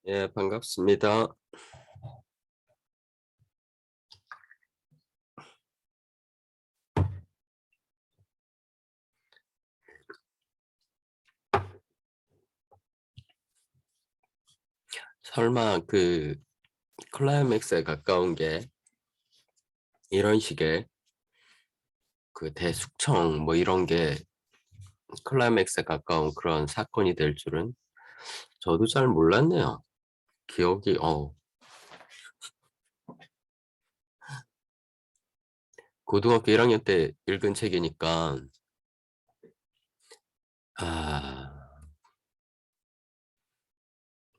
예, 반갑습니다. 설마 그 클라이맥스에 가까운 게 이런 식의 그 대숙청 뭐 이런 게 클라이맥스에 가까운 그런 사건이 될 줄은 저도 잘 몰랐네요. 기억이 고등학교 1학년 때 읽은 책이니까 아,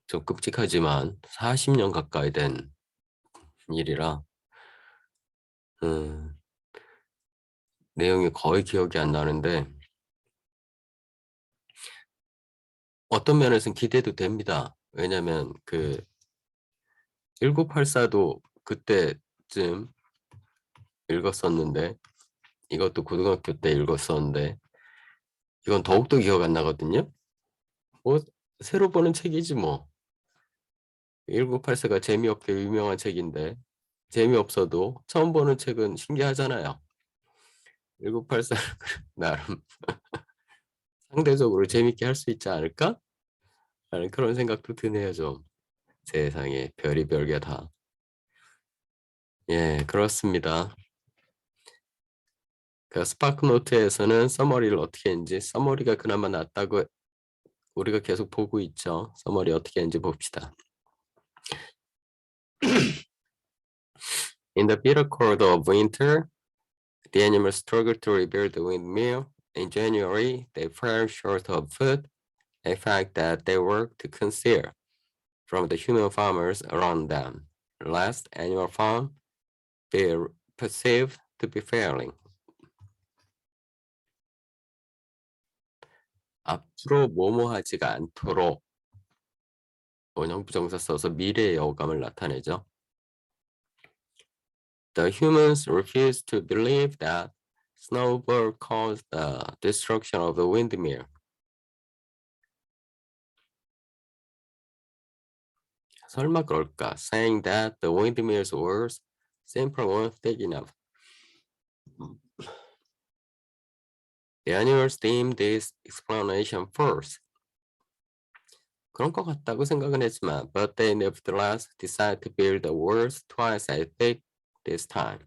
좀 끔찍하지만 40년 가까이 된 일이라 음, 내용이 거의 기억이 안 나는데 어떤 면에서는 기대도 됩니다. 왜냐면 그 1984도 그때쯤 읽었었는데 이것도 고등학교 때 읽었었는데 이건 더욱더 기억 안 나거든요. 뭐 새로 보는 책이지 뭐. 1984가 재미없게 유명한 책인데 재미없어도 처음 보는 책은 신기하잖아요. 1984를 나름 상대적으로 재밌게 할 수 있지 않을까? 라는 그런 생각도 드네요 좀. 세상에 별이 별게 다. 예, 그렇습니다. 그 스파크노트에서는 서머리를 어떻게 했는지 서머리가 그나마 낫다고 우리가 계속 보고 있죠. 서머리 어떻게 했는지 봅시다. In the bitter cold of winter, the animals struggled to rebuild the windmill. In January, they fell short of food, a fact that they worked to conceal from the human farmers around them. Last animal farm, they perceived to be failing. 앞으로 뭐뭐 하지가 않도록 원형 부정사 써서 미래의 어감을 나타내죠. The humans refused to believe that snowball caused the destruction of the windmill. 설마 그럴까? Saying that the windmills were simple weren't thick enough. The animals deemed this explanation false. 그런 것 같다고 생각은 했지만, but they nevertheless decided to build the walls twice as thick this time.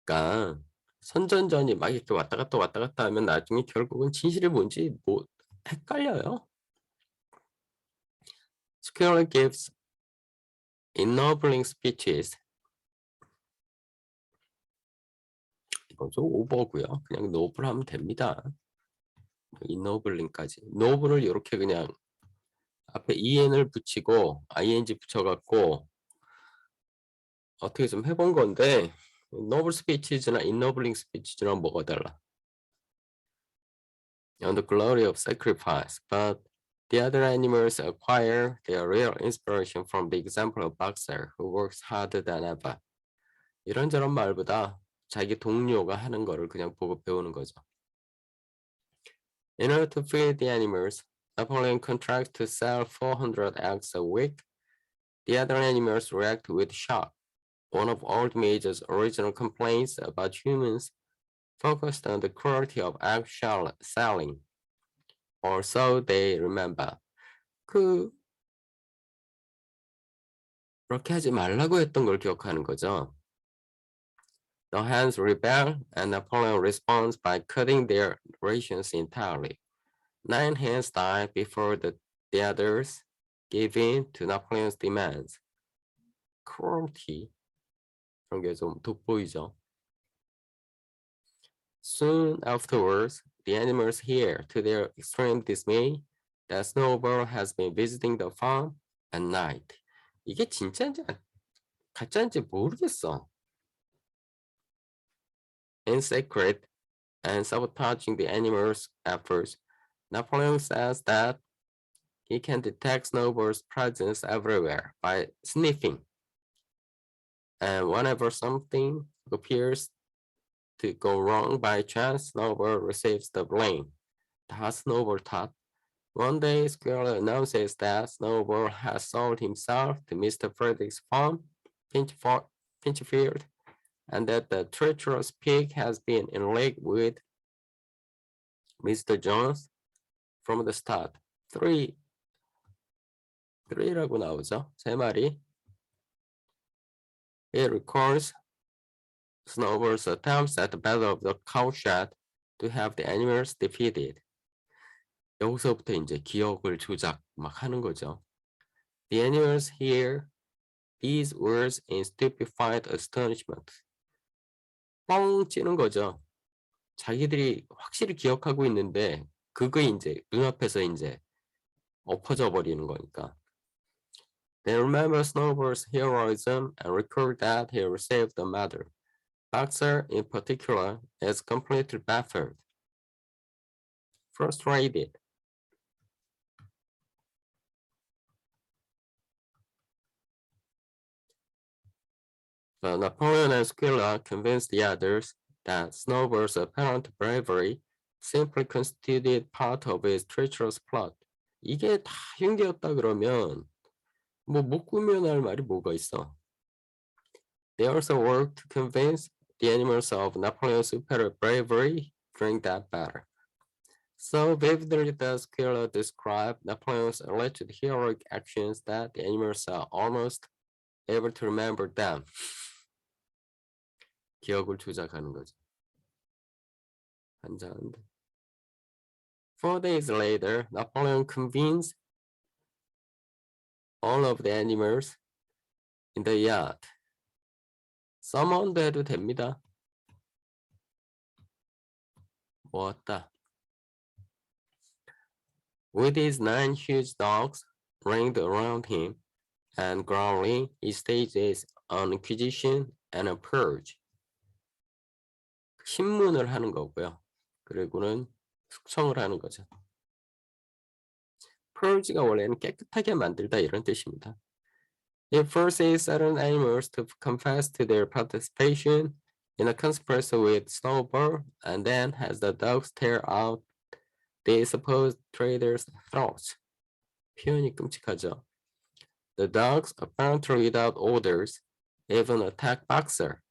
그러니까 선전전이 막 이렇게 왔다 갔다 하면 나중에 결국은 진실이 뭔지 뭐 헷갈려요. Squirrel gives ennobling speeches. 이거 좀 오버고요. 그냥 노블 하면 됩니다. ennobling,까지. noble을 이렇게 그냥 앞에 en을 붙이고 ing 붙여갖고 어떻게 좀 해본 건데 noble speeches나 ennobling speeches랑 뭐가 달라? On the glory of sacrifice, but the other animals acquire their real inspiration from the example of Boxer, who works harder than ever. 이런저런 말보다 자기 동료가 하는 거를 그냥 보고 배우는 거죠. In order to feed the animals, Napoleon contracts to sell 400 eggs a week. The other animals react with shock. One of old Major's original complaints about humans focused on the cruelty of egg selling. Or so they remember. 그렇게 하지 말라고 했던 걸 기억하는 거죠. The hens rebel and Napoleon responds by cutting their rations entirely. 9 hens died before the others gave in to Napoleon's demands. Cruelty. 그런 게 좀 돋보이죠. Soon afterwards, the animals hear, to their extreme dismay, that Snowball has been visiting the farm at night. 이게 진짜인지 가짜인지 모르겠어. In secret and sabotaging the animals' efforts, Napoleon says that he can detect Snowball's presence everywhere by sniffing. And whenever something appears to go wrong by chance, Snowball receives the blame. 다 스노우볼 탓. One day, Squirrel announces that Snowball has sold himself to Mr. Frederick's farm, Pinchfield, and that the treacherous pig has been in league with Mr. Jones from the start. Three라고 나오죠. 세 마리. It records Snowball's attempts at the Battle of the Cowshed to have the animals defeated. 여기서부터 이제 기억을 조작 막 하는 거죠. The animals hear these words in stupefied astonishment. 뻥 찌는 거죠. 자기들이 확실히 기억하고 있는데 그거 이제 눈앞에서 이제 엎어져 버리는 거니까. They remember Snowball's heroism and recall that he received the medal. Boxer, in particular, is completely baffled, frustrated. But Napoleon and Squilla convinced the others that Snowball's apparent bravery simply constituted part of his treacherous plot. 이게 다 흉기였다 그러면 못 꾸며낼 말이 뭐가 있어? They also worked to convince the animals of Napoleon's superior bravery during that battle. So vividly does Squilla describe Napoleon's alleged heroic actions that the animals are almost able to remember them. 기억을 조작하는 거죠. 한잔. 4 days later, Napoleon convenes all of the animals in the yard. Summoned 해도 됩니다. 모았다. With his 9 huge dogs ringed around him and growling, he stages an inquisition and a purge. 신문을 하는 거고요. 그리고는 숙청을 하는 거죠. purge가 원래는 깨끗하게 만들다 이런 뜻입니다. It forces certain animals to confess to their participation in a conspiracy with Snowball and then has the dogs tear out the supposed traitors' throats. 표현이 끔찍하죠. The dogs, apparently without orders, even attack Boxer,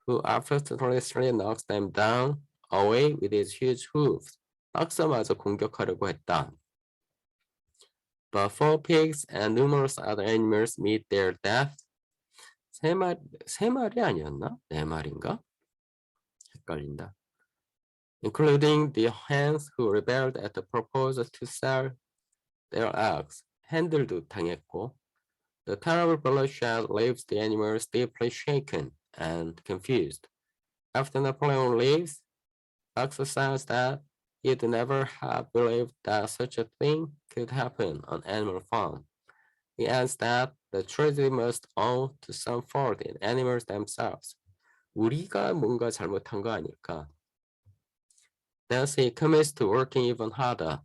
who effortlessly knocks them down away with his huge hooves. 박사마저 공격하려고 했다. But 4 pigs and numerous other animals meet their death. 세 마리 아니었나? 4마리인가? 헷갈린다. Including the hens who rebelled at the proposal to sell their eggs. 헨들도 당했고. The terrible bloodshed leaves the animals deeply shaken and confused. After Napoleon leaves, Boxer says that he'd never have believed that such a thing could happen on Animal Farm. He adds that the tragedy must owe to some fault in animals themselves. 우리가 뭔가 잘못한 거 아닐까? Thus he commits to working even harder.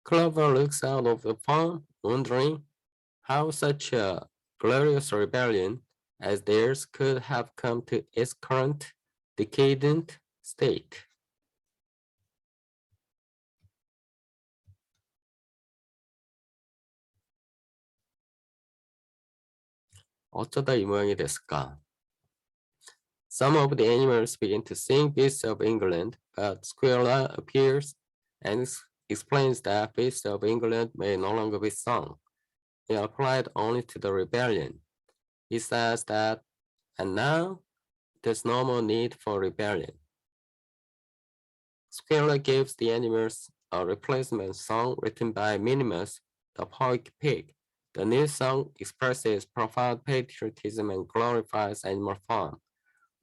Clover looks out of the farm, wondering how such a glorious rebellion as theirs could have come to its current decadent state. 어쩌다 이 모양이 됐을까? Some of the animals begin to sing Beasts of England, but Squilla appears and explains that Beasts of England may no longer be sung. They are applied only to the rebellion. He says that, and now there's no more need for rebellion. Squilla gives the animals a replacement song written by Minimus, the poet pig. The new song expresses profound patriotism and glorifies Animal Farm.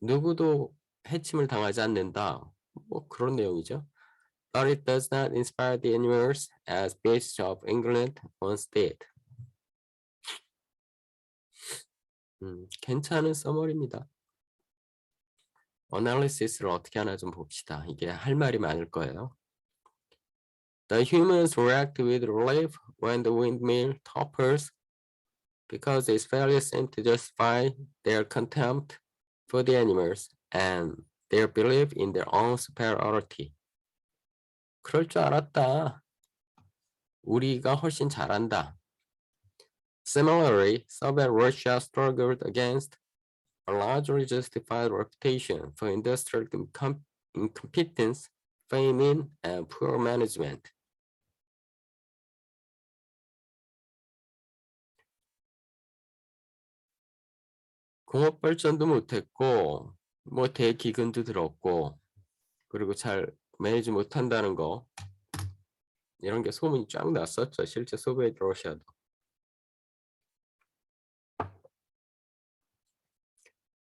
누구도 해침을 당하지 않는다. 뭐 그런 내용이죠. But it does not inspire the animals as Beasts of England once did. 괜찮은 써머리입니다. 어널리시스를 어떻게 하나 좀 봅시다. 이게 할 말이 많을 거예요. The humans react with relief when the windmill topples because its failure seems to justify their contempt for the animals and their belief in their own superiority. 그럴 줄 알았다. 우리가 훨씬 잘한다. Similarly, Soviet Russia struggled against a largely justified reputation for industrial incompetence, famine, and poor management. 공업 발전도 못했고, 뭐 대기근도 들었고, 그리고 잘 매니지 못한다는 거, 이런 게 소문이 쫙 났었죠. 실제 소비에트 러시아도.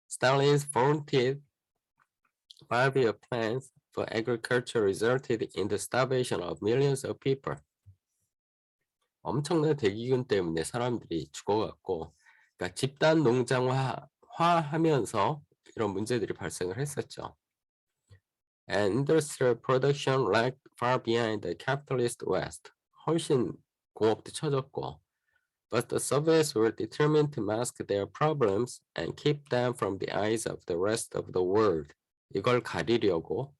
Stalin's vaunted 5-year plans for agriculture resulted in the starvation of millions of people. 엄청난 대기근 때문에 사람들이 죽어갔고, 그러니까 집단 농장화하면서 이런 문제들이 발생을 했었죠. And industrial production lagged far behind the capitalist West. 훨씬 공업도 처졌고, but the Soviets were determined to mask their problems and keep them from the eyes of the rest of the world. 이걸 가리려고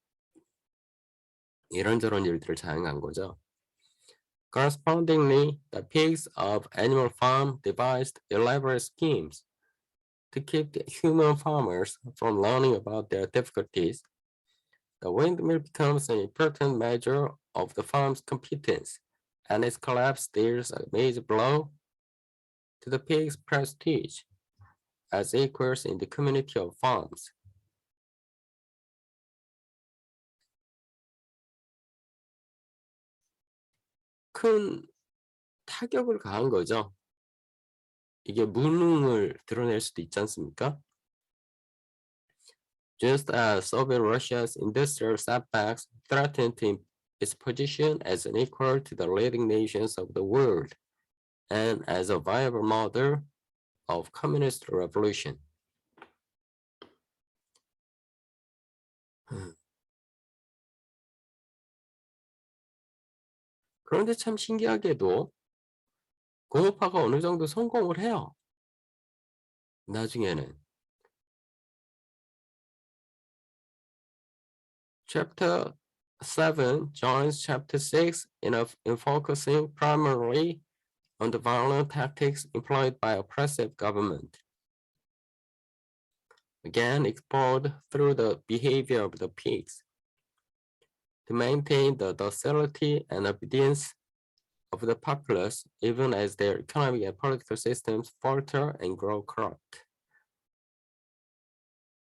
이런저런 일들을 자행한 거죠. Correspondingly, the pigs of Animal Farm devised elaborate schemes to keep the human farmers from learning about their difficulties. The windmill becomes an important measure of the farm's competence, and its collapse deals a major blow to the pig's prestige as equals in the community of farms. 큰 타격을 가한 거죠. 이게 무능을 드러낼 수도 있지 않습니까? Just as Soviet Russia's industrial setbacks threatened its position as an equal to the leading nations of the world and as a viable model of communist revolution. 그런데 참 신기하게도 공업화가 어느 정도 성공을 해요. 나중에는. Chapter 7 joins Chapter 6 in focusing primarily on the violent tactics employed by oppressive government. Again explored through the behavior of the pigs to maintain the docility and obedience of the populace even as their economic and political systems falter and grow corrupt.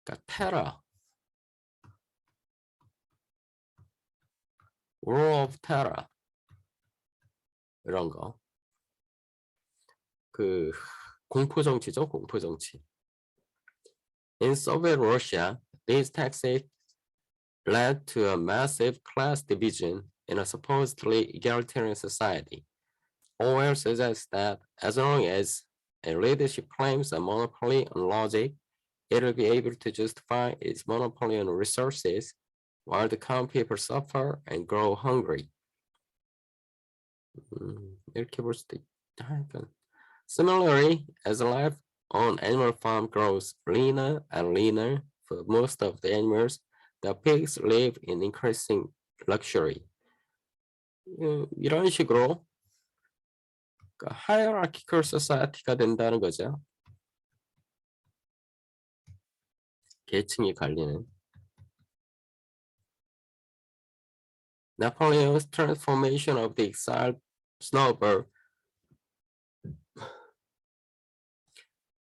그러니까 테러, war of terror 이런 거. 그 공포 정치죠, 공포 정치. In Soviet Russia, these tactics led to a massive class division in a supposedly egalitarian society. Orwell suggests that as long as a leadership claims a monopoly on logic, it will be able to justify its monopoly on resources while the common people suffer and grow hungry. 이렇게 볼 수도 있다. Similarly, as life on animal farm grows leaner and leaner for most of the animals, the pigs live in increasing luxury. 이런 식으로 hierarchical society가 된다는 거죠. 계층이 갈리는. Napoleon's transformation of the exiled snowbird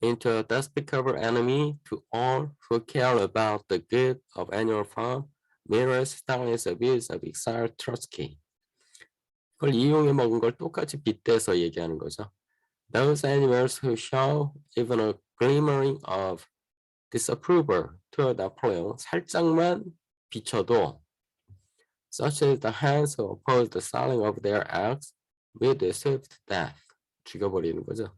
into a despicable enemy to all who care about the good of Animal Farm mirrors Stalin's abuse of exiled Trotsky. 그걸 이용해 먹은 걸 똑같이 빗대서 얘기하는 거죠. Those animals who show even a glimmering of disapproval toward Napoleon, 살짝만 비춰도 such as the hands who oppose the selling of their eggs with a swift death. 죽여버리는 거죠.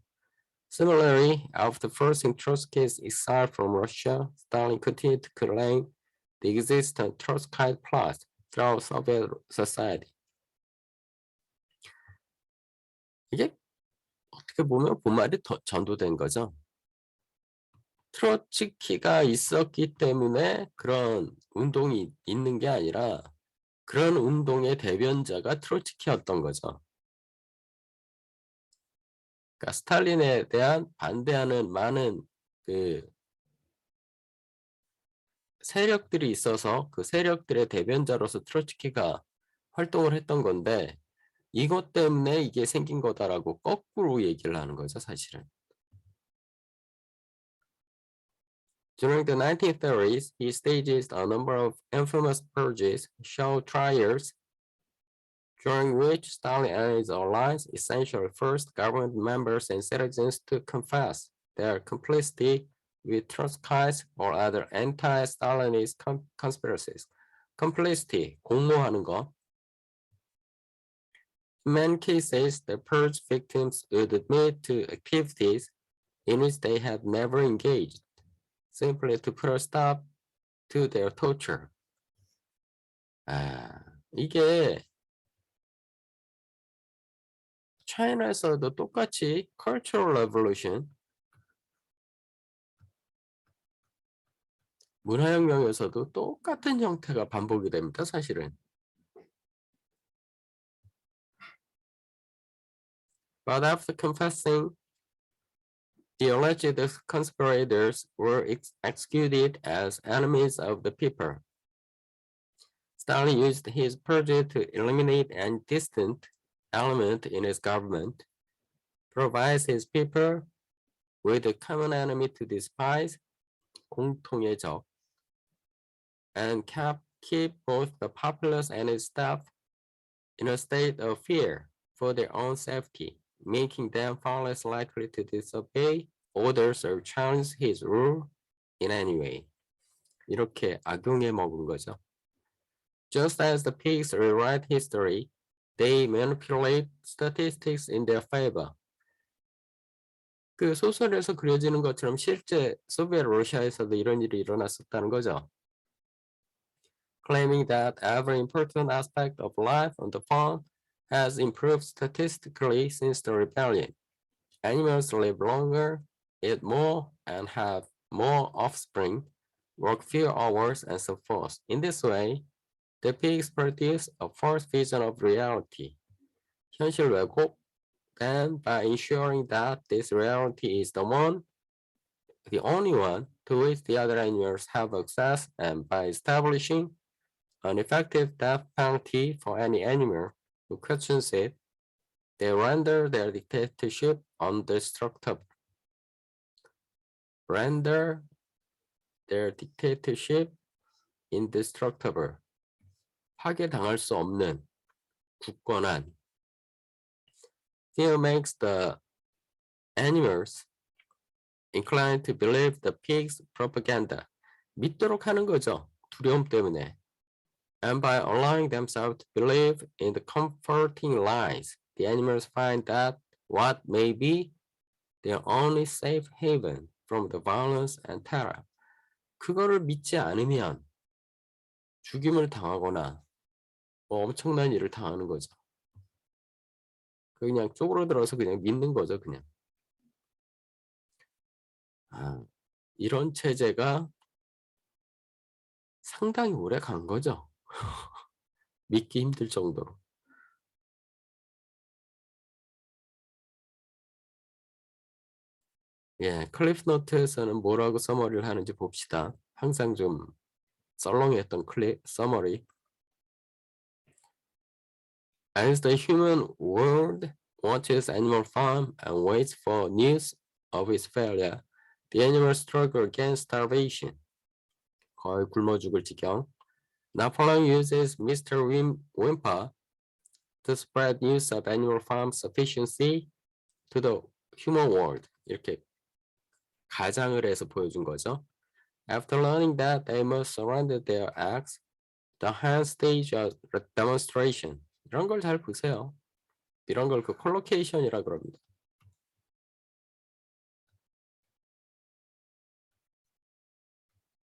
Similarly, after forcing Trotsky's exile from Russia, Stalin continued to claim the existence of Trotskyite plots throughout Soviet society. 이게 어떻게 보면 본말이 전도된 거죠. 트로츠키가 있었기 때문에 그런 운동이 있는 게 아니라 그런 운동의 대변자가 트로츠키였던 거죠. 그러니까 스탈린에 대한 반대하는 많은 그 세력들이 있어서 그 세력들의 대변자로서 트로츠키가 활동을 했던 건데 이것 때문에 이게 생긴 거다라고 거꾸로 얘기를 하는 거죠, 사실은. During the 1930s, he staged a number of infamous purges, show trials, during which Stalin and his allies essentially forced government members and citizens to confess their complicity with Trotskyist or other anti-Stalinist conspiracies. complicity, 공모하는 거. In many cases, the purge victims would admit to activities in which they had never engaged, simply to put a stop to their torture. 이게 차이나에서도 똑같이 cultural revolution, 문화혁명에서도 똑같은 형태가 반복이 됩니다, 사실은. But after confessing, the alleged conspirators were executed as enemies of the people. Stalin used his purge to eliminate any distant element in his government, provides his people with a common enemy to despise, 공통의 적, and keep both the populace and its staff in a state of fear for their own safety, making them far less likely to disobey orders or challenge his rule in any way. 이렇게 악용해 먹은 거죠. Just as the pigs rewrite history, they manipulate statistics in their favor. 그 소설에서 그려지는 것처럼 실제 소비에트 러시아에서도 이런 일이 일어났었다는 거죠. Claiming that every important aspect of life on the farm has improved statistically since the rebellion. Animals live longer, eat more, and have more offspring, work fewer hours, and so forth. In this way, the pigs produce a false vision of reality. 현실 왜곡, and by ensuring that this reality is the only one to which the other animals have access, and by establishing an effective death penalty for any animal who questions it, they render their dictatorship indestructible. Render their dictatorship indestructible. 파괴당할 수 없는, 굳건한. Fear makes the animals inclined to believe the pig's propaganda. 믿도록 하는 거죠. 두려움 때문에. And by allowing themselves to believe in the comforting lies, the animals find that what may be their only safe haven from the violence and terror. 그거를 믿지 않으면 죽임을 당하거나 뭐 엄청난 일을 당하는 거죠. 그냥 쪼그러들어서 그냥 믿는 거죠, 그냥. 이런 체제가 상당히 오래 간 거죠. 믿기 힘들 정도로. 예, 클리프 노트에서는 뭐라고 서머리를 하는지 봅시다. 항상 좀 썰렁했던 서머리. As the human world watches Animal Farm and waits for news of its failure, the animals struggle against starvation. 거의 굶어 죽을 지경. Napoleon uses Mr. Wimper to spread news of Animal Farm's sufficiency to the human world. 이렇게 가장을 해서 보여준 거죠. After learning that they must surrender their eggs, the hens stage a demonstration. 이런 걸 잘 보세요. 이런 걸 그 콜로케이션이라 그럽니다.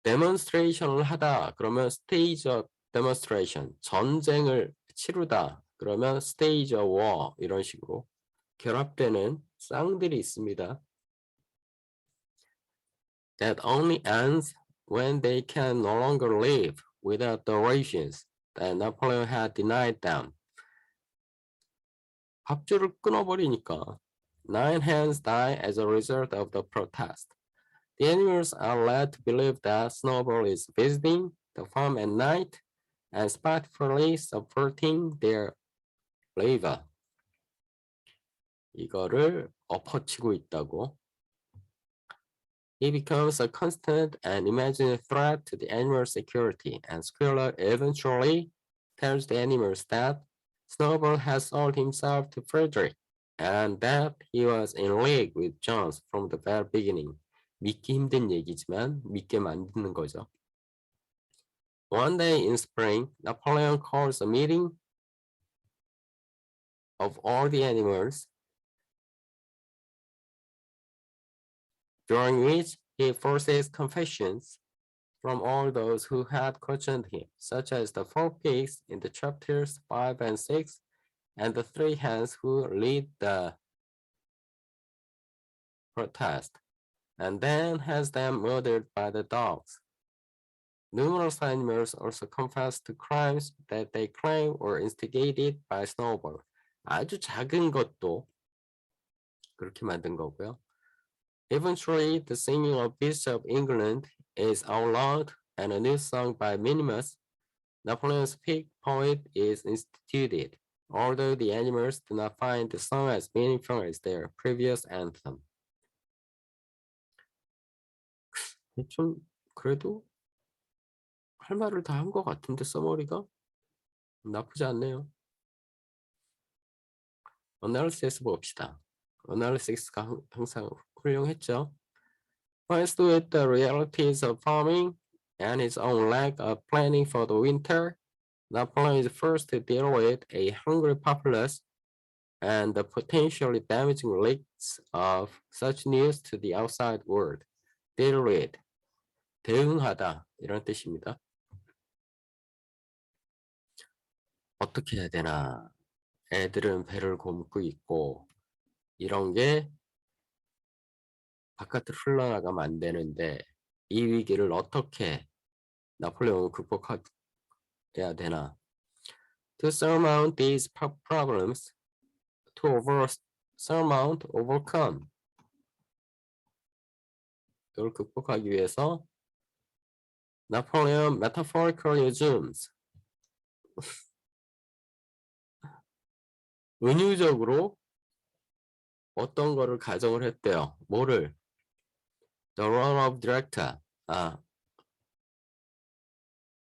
데몬스트레이션을 하다 그러면 스테이지 데몬스트레이션, 전쟁을 치르다 그러면 스테이지 워 이런 식으로 결합되는 쌍들이 있습니다. That only ends when they can no longer live without the rations. that Napoleon had denied them. 밥줄을 끊어버리니까. 9 hands die as a result of the protest. The animals are led to believe that Snowball is visiting the farm at night and spitefully subverting their labor. 이거를 엎어치고 있다고. He becomes a constant and imaginary threat to the animal's security, and Squirrel eventually tells the animals that Snowball has sold himself to Frederick, and that he was in league with Jones from the very beginning. 믿기 힘든 얘기지만 믿게 만드는 거죠. One day in spring, Napoleon calls a meeting of all the animals, during which he forces confessions from all those who had questioned him, such as the 4 pigs in the chapters 5 and 6, and the 3 hens who lead the protest, and then has them murdered by the dogs. Numerous animals also confess to crimes that they claim were instigated by Snowball. 아주 작은 것도 그렇게 만든 거고요. Eventually, the singing of Beasts of England is outlawed, and a new song by Minimus, Napoleon's pig poet, is instituted, although the animals do not find the song as meaningful as their previous anthem. 좀 그래도 할 말을 다 한 것 같은데 써머리가 나쁘지 않네요. 어널리시스 봅시다. 어널리시스가 항상 훌륭했죠. Faced with the realities of farming and his own lack of planning for the winter, Napoleon is forced to deal with a hungry populace and the potentially damaging leaks of such news to the outside world. Deal with, 대응하다 이런 뜻입니다. 어떻게 해야 되나? 애들은 배를 곪고 있고 이런 게 바깥으로 흘러나가면 안 되는데 이 위기를 어떻게 나폴레옹은 극복해야 되나? To surmount these problems, overcome. 이걸 극복하기 위해서 나폴레옹 metaphorical uses 은유적으로 어떤 거를 가정을 했대요. 뭐를? The role of director.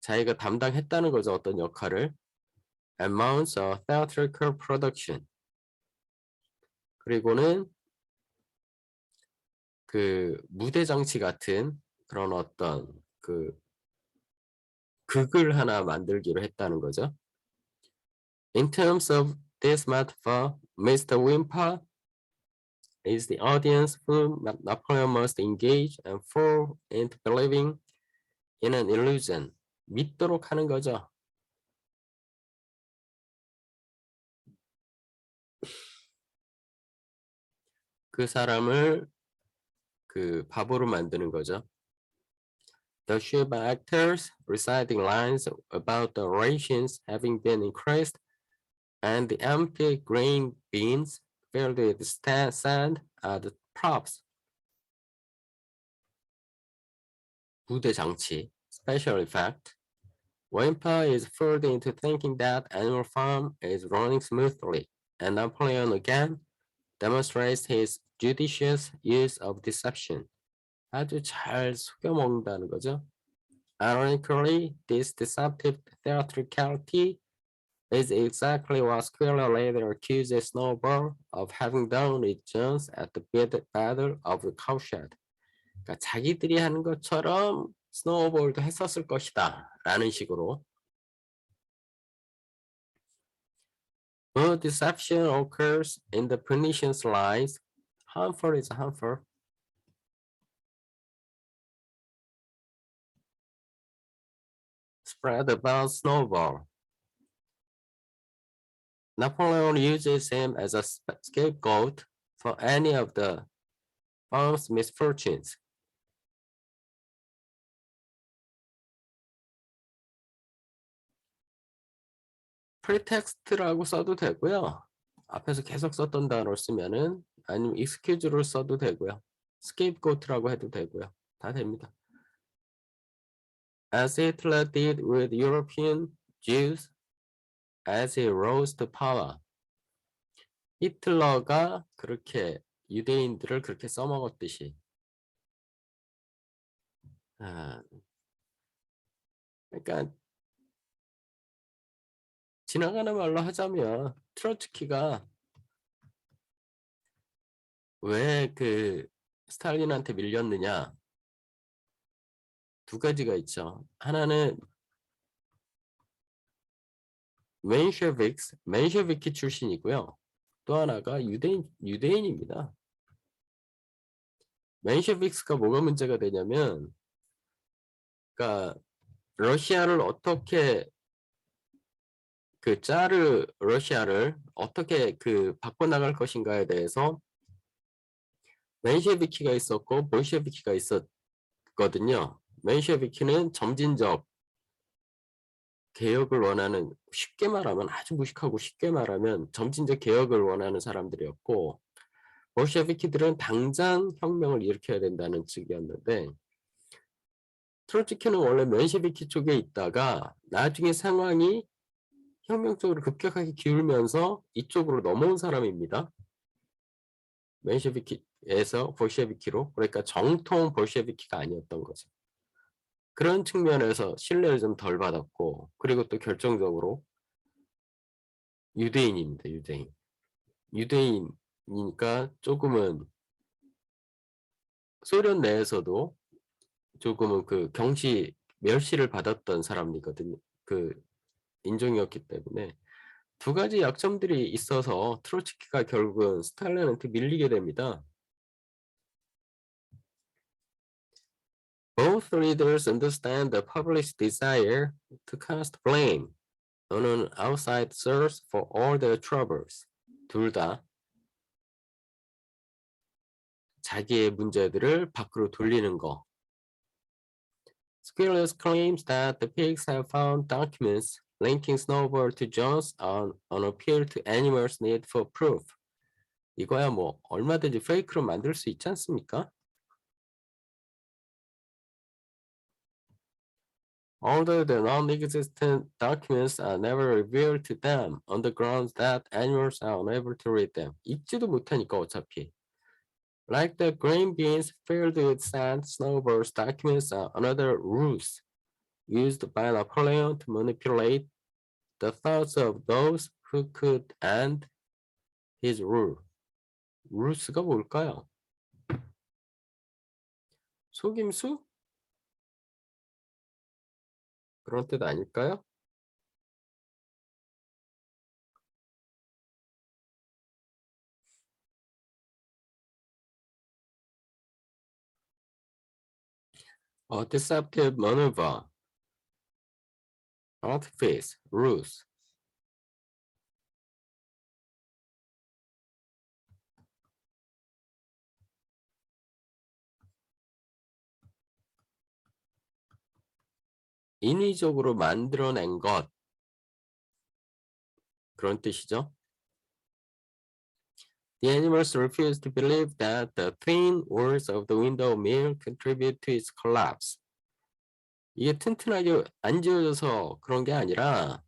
자기가 담당했다는 거죠. 어떤 역할을. Amounts of theatrical production. 그리고는 그 무대 장치 같은 그런 어떤 그 극을 하나 만들기로 했다는 거죠. In terms of this metaphor, Mr. Wimper is the audience whom Napoleon must engage and fall into believing in an illusion. 믿도록 하는 거죠. 그 사람을 그 바보로 만드는 거죠. The ship actors reciting lines about the rations having been increased and the empty grain bins filled with sand are the props. 무대 장치, special effect. Wimper is fooled into thinking that Animal Farm is running smoothly, and Napoleon again demonstrates his judicious use of deception. 아주 잘 속여먹는다는 거죠. Ironically, this deceptive theatricality is exactly what Squirrel later accuses Snowball of having done with Jones at the Battle of the Cowshed. 그러니까 자기들이 하는 것처럼 스노우볼도 했었을 것이다 라는 식으로. The deception occurs in the pernicious lies. Harmful is harmful. Spread about Snowball. Napoleon uses him as a scapegoat for any of the farm's misfortunes. pretext라고 써도 되고요. 앞에서 계속 썼던 단어를 쓰면은 아니면 excuse를 써도 되고요. scapegoat라고 해도 되고요. 다 됩니다. As Hitler did with European Jews as he rose to power. 히틀러가 그렇게 유대인들을 그렇게 써먹었듯이. 그러니까 지나가는 말로 하자면 트로츠키가 왜 그 스탈린한테 밀렸느냐? 두 가지가 있죠. 하나는 맨셰비키 출신이고요. 또 하나가 유대인입니다. 맨셰비크가 뭐가 문제가 되냐면, 그러니까 러시아를 어떻게 그 짜르 러시아를 어떻게 그 바꿔나갈 것인가에 대해서 맨셰비키가 있었고 볼셰비키가 있었거든요. 맨셰비키는 점진적 개혁을 원하는, 쉽게 말하면 아주 무식하고 쉽게 말하면 점진적 개혁을 원하는 사람들이었고, 볼셰비키들은 당장 혁명을 일으켜야 된다는 측이었는데, 트로츠키는 원래 맨셰비키 쪽에 있다가 나중에 상황이 혁명 쪽으로 급격하게 기울면서 이쪽으로 넘어온 사람입니다. 맨셰비키에서 볼셰비키로. 그러니까 정통 볼셰비키가 아니었던 거죠. 그런 측면에서 신뢰를 좀 덜 받았고, 그리고 또 결정적으로 유대인입니다. 유대인이니까 조금은 소련 내에서도 조금은 그 멸시를 받았던 사람이거든요. 그 인종이었기 때문에 두 가지 약점들이 있어서 트로츠키가 결국은 스탈린한테 밀리게 됩니다. Both leaders understand the public's desire to cast blame on an outside source for all their troubles. 둘 다 자기의 문제들을 밖으로 돌리는 거. Squirrels claims that the pigs have found documents linking Snowball to Jones on appeal to animals' need for proof. 이거야 뭐 얼마든지 페이크로 만들 수 있지 않습니까? Although the non-existent documents are never revealed to them on the grounds that animals are unable to read them. 읽지도 못하니까 어차피. Like the grain bins filled with sand, Snowball's documents are another ruse used by Napoleon to manipulate the thoughts of those who could end his rule. rule스가 뭘까요? 속임수? 그런 뜻 아닐까요? Deceptive maneuver, artifice, ruse. 인위적으로 만들어낸 것, 그런 뜻이죠. The animals refused to believe that the thin walls of the window mill contribute to its collapse. 이게 튼튼하게 안 지어져서 그런 게 아니라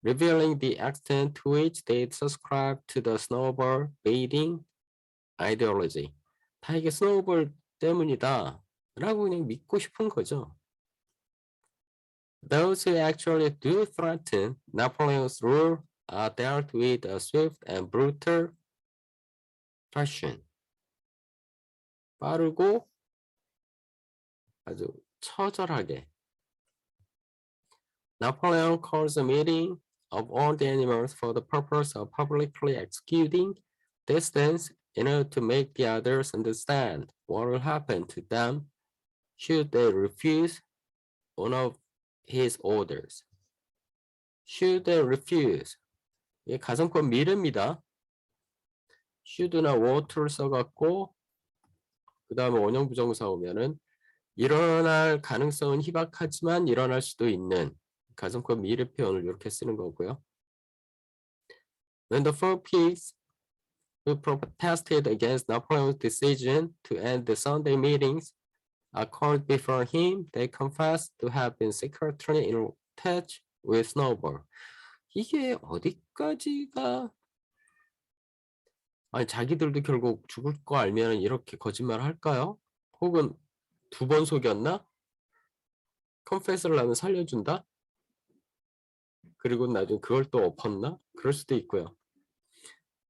revealing the extent to which they subscribe to the snowball baiting ideology. 다 이게 스노우볼 때문이다 라고 그냥 믿고 싶은 거죠. Those who actually do threaten Napoleon's rule are dealt with a swift and brutal fashion. 빠르고 아주 처절하게. Napoleon calls a meeting of all the animals for the purpose of publicly executing this dance in order to make the others understand what will happen to them should they refuse one of his orders. Should they refuse. 이게 가성권 미래입니다. should나 would를 써갖고 그 다음에 원형 부정사 오면은 일어날 가능성은 희박하지만 일어날 수도 있는 가정법 미래 표현을 이렇게 쓰는 거고요. When the four pigs who protested against Napoleon's decision to end the Sunday meetings are called before him, they confessed to have been secretly in touch with Snowball. 이게 어디까지가 아니 자기들도 결국 죽을 거 알면 이렇게 거짓말 할까요? 혹은 두 번 속였나? 컨페스를 하면 살려준다? 그리고 나중에 그걸 또 엎었나? 그럴 수도 있고요.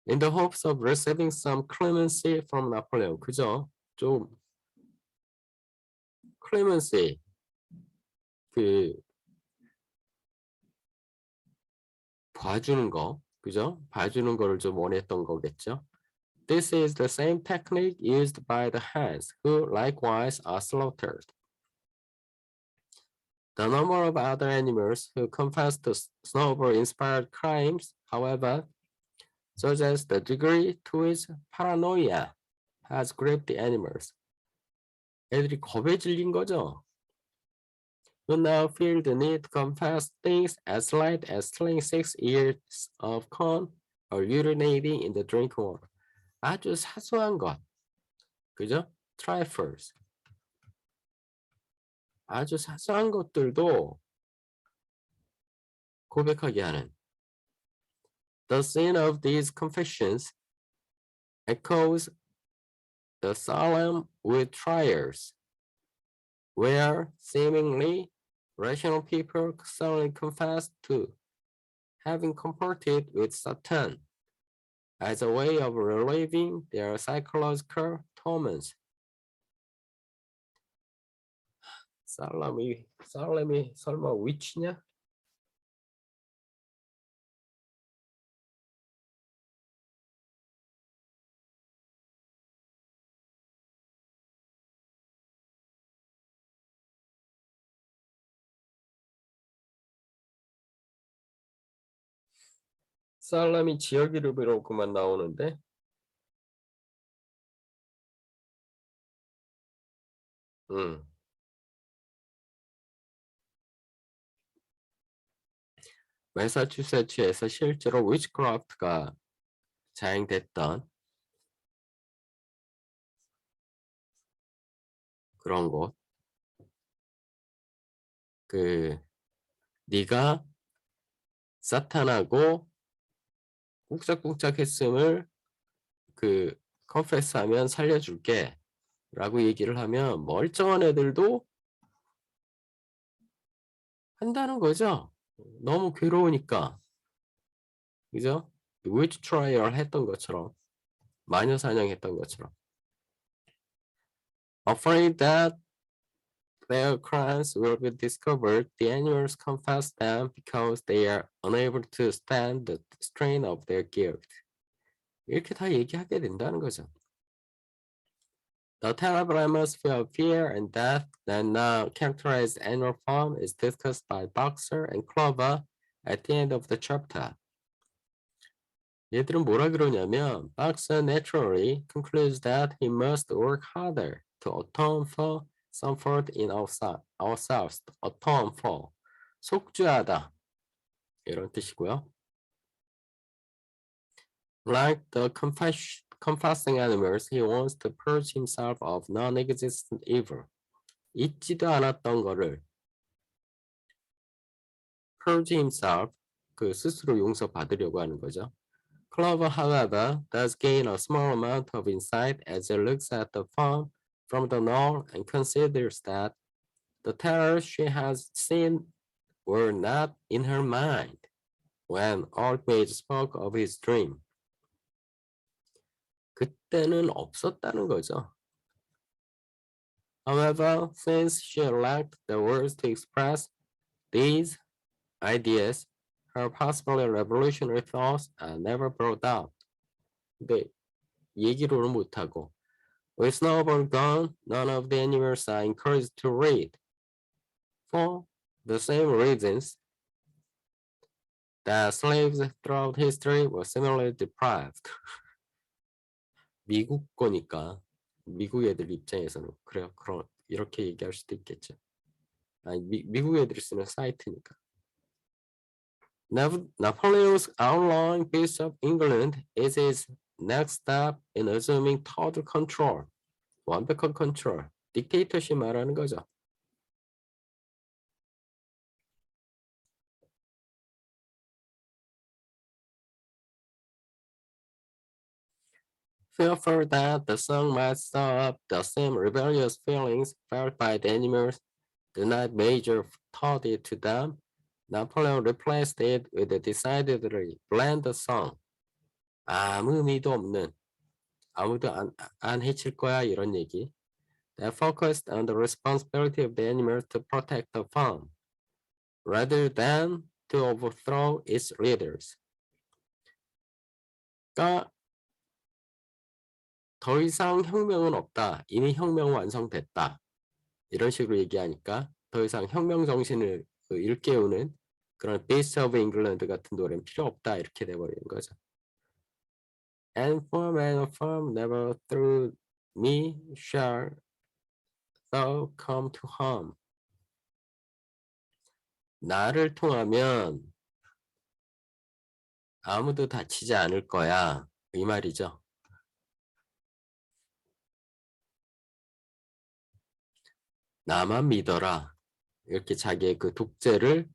In the hopes of receiving some clemency from Napoleon. 그죠? 좀 clemency 그 봐주는 거, 그죠? 봐주는 거를 좀 원했던 거겠죠? This is the same technique used by the Huns, who likewise are slaughtered. The number of other animals who confessed to Snowball-inspired crimes, however, suggests the degree to which paranoia has gripped the animals. 애들이 겁에 질린 거죠. Who now feel the need to confess things as slight as stealing 6 ears of corn or urinating in the drink water. 아주 사소한 것, 그죠? Trifles. 아주 사소한 것들도 고백하게 하는. The scene of these confessions echoes the solemn witch trials, where seemingly rational people suddenly confess to having comported with Satan as a way of relieving their psychological torments. 살렘이 설마 위치냐? 살렘이 지역 이름으로만 나오는데 매사추세츠에서 실제로 위치크래프트가 자행됐던 그런 곳. 네가 사탄하고 꾹짝꾹짝 했음을 컨페스하면 살려줄게 라고 얘기를 하면 멀쩡한 애들도 한다는 거죠. 너무 괴로우니까. 그죠? 위치 트라이얼 했던 것처럼 마녀 사냥했던 것처럼. Afraid that their crimes will be discovered, the animals confess them because they are unable to stand the strain of their guilt. 이렇게 다 얘기하게 된다는 거죠. The terrible atmosphere of fear and death that now characterized animal form is discussed by Boxer and Clover at the end of the chapter. 얘들은 뭐라 그러냐면 Boxer naturally concludes that he must work harder to atone for some fault in ourselves. Atone for. 속죄하다. 이런 뜻이고요. Like the confessing animals, he wants to purge himself of non-existent evil. 있지도 않았던 거를 purge himself, 스스로 용서받으려고 하는 거죠. Clover, however, does gain a small amount of insight as he looks at the farm from the knoll and considers that the terrors she has seen were not in her mind when Old Mage spoke of his dream. 그때는 없었다는 거죠. However, since she lacked the words to express these ideas, her possibly revolutionary thoughts are never brought out. 근데 얘기로는 못하고 With Snowball gone, none of the animals are encouraged to read. For the same reasons that slaves throughout history were similarly deprived. 미국 거니까 미국 애들 입장에서는 그래요. 이렇게 얘기할 수도 있겠죠. 아니, 미국 애들이 쓰는 사이트니까. Napoleon's outlying piece of England is his next step in assuming total control. 완벽한 컨트롤. 딕테이터십 말하는 거죠. Fearful that the song might stir up the same rebellious feelings felt by the animals the night Major taught it to them, Napoleon replaced it with a decidedly bland song. 아무 의미도 없는, 아무도 안 해칠 거야 이런 얘기. That focused on the responsibility of the animals to protect the farm, rather than to overthrow its leaders. 그러니까 더 이상 혁명은 없다. 이미 혁명 완성됐다. 이런 식으로 얘기하니까 더 이상 혁명 정신을 일깨우는 그런 Beast of England 같은 노래는 필요 없다. 이렇게 돼버리는 거죠. And for man of firm never through me shall thou come to harm. 나를 통하면 아무도 다치지 않을 거야. 이 말이죠. 나만 믿어라. 이렇게 자기의 그 독재를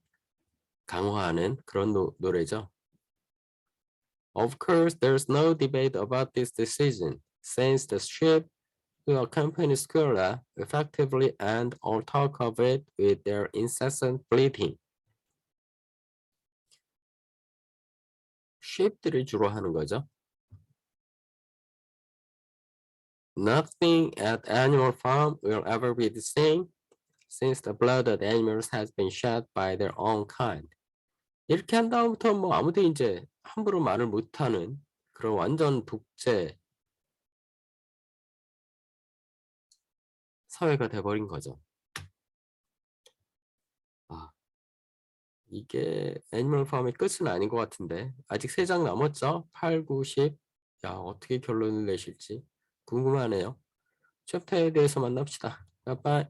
강화하는 그런 노래죠. Of course, there's no debate about this decision, since the ship who accompany Scylla effectively end all talk of it with their incessant bleating. ship들이 주로 하는 거죠. Nothing at animal farm will ever be the same, since the blood of the animals has been shed by their own kind. 이렇게 한 다음부터 뭐 아무도 이제 함부로 말을 못하는 그런 완전 독재 사회가 돼버린 거죠. 아, 이게 애니멀 팜의 끝은 아닌 것 같은데 아직 3장 남았죠? 8, 9, 10. 야, 어떻게 결론을 내실지 궁금하네요. 챕터에 대해서 만납시다. 빠이빠이.